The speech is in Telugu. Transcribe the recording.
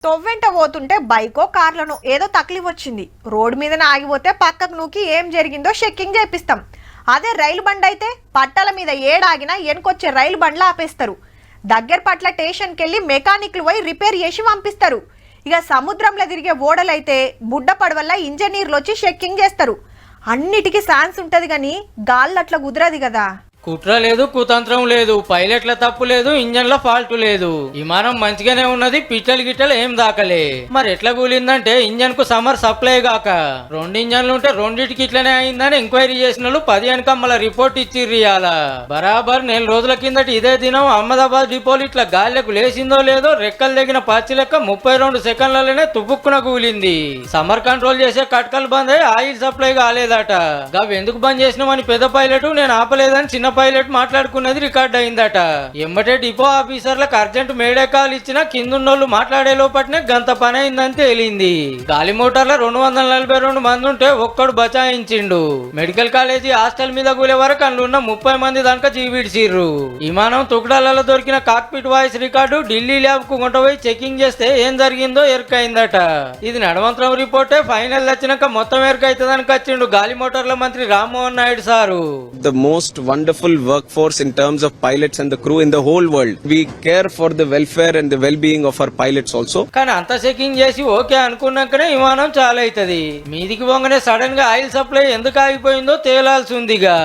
తొవ్వెంట పోతుంటే బైకో కార్లను ఏదో తక్లీఫ్ వచ్చింది. రోడ్డు మీదనే ఆగిపోతే పక్కకు నూకి ఏం జరిగిందో చెక్కింగ్ చేపిస్తాం. అదే రైలు బండి అయితే పట్టాల మీద ఏడాగినా వెనుకొచ్చే రైలు బండ్లు ఆపేస్తారు. దగ్గర పట్ల స్టేషన్కి వెళ్ళి మెకానిక్లు పోయి రిపేర్ చేసి పంపిస్తారు. ఇక సముద్రంలో తిరిగే ఓడలైతే బుడ్డ పడవల్ల ఇంజనీర్లు వచ్చి చెక్కింగ్ చేస్తారు. అన్నిటికీ ఛాన్స్ ఉంటది కానీ గాల్లో అట్లా కుదరదు కదా. కుట్ర లేదు, కుతంత్రం లేదు, పైలట్ల తప్పు లేదు, ఇంజన్ల ఫాల్ట్ లేదు. విమానం మంచిగానే ఉన్నది, పిట్టలు గిట్టలు ఏం దాకలే. మరి ఎట్లా కూలిందంటే ఇంజన్ కు సమ్మర్ సప్లై గాక 2 ఇంజన్లు ఉంటే రెండింటికి ఇట్లనే అయిందని ఎంక్వైరీ చేసిన వాళ్ళు 10 కమ్మల రిపోర్ట్ ఇచ్చిర్రు. ఇయాల బరాబర్ 4 రోజుల కిందటి ఇదే దినం అహ్మదాబాద్ డిపోలు ఇట్లా గాలికి లేచిందో లేదో రెక్కలు తెగిన పచ్చి లెక్క 32 సెకండ్లలోనే తుపుక్కున కూలింది. సమ్మర్ కంట్రోల్ చేసే కట్కలు బంద్ అయ్యి ఆయిల్ సప్లై కాలేదట. గవి ఎందుకు బంద్ చేసినామని పెద్ద పైలట్ నేను ఆపలేదని చిన్న పైలట్ మాట్లాడుకున్నది రికార్డ్ అయిందట. ఎమ్మటే డిపో ఆఫీసర్లకు అర్జెంట్ మేడే కాల్ ఇచ్చినా కిందున్నోళ్ళు మాట్లాడే లోపట్నే గంత పని అయిందని తేలింది. గాలి మోటార్ల 242 మంది ఉంటే ఒక్కడు బచాయించిండు. మెడికల్ కాలేజీ హాస్టల్ మీద కూలే వరకు అందులో ఉన్న 30 మంది దాకా జీవిడిసిర్రు. విమానం తుకడాలలో దొరికిన cockpit voice record Delhi lab కు కొంటపోయి చెకింగ్ చేస్తే ఏం జరిగిందో ఎరుకైందట. ఇది నడవంతరం రిపోర్టే ఫైనల్ వచ్చినాక మొత్తం ఎరుకైతుందని వచ్చిండు గాలి మోటార్ల మంత్రి Rammohan Naidu sir. The most wonderful workforce in terms of pilots and the crew in the whole world. We care for the welfare and the well-being of our pilots also. కానీ అంత చెకింగ్ చేసి ఓకే అనుకున్నాకనే విమానం చాలు అవుతుంది. మీదికి పోగానే సడన్ గా ఆయిల్ సప్లై ఎందుకు ఆగిపోయిందో తేలాల్సి ఉందిగా.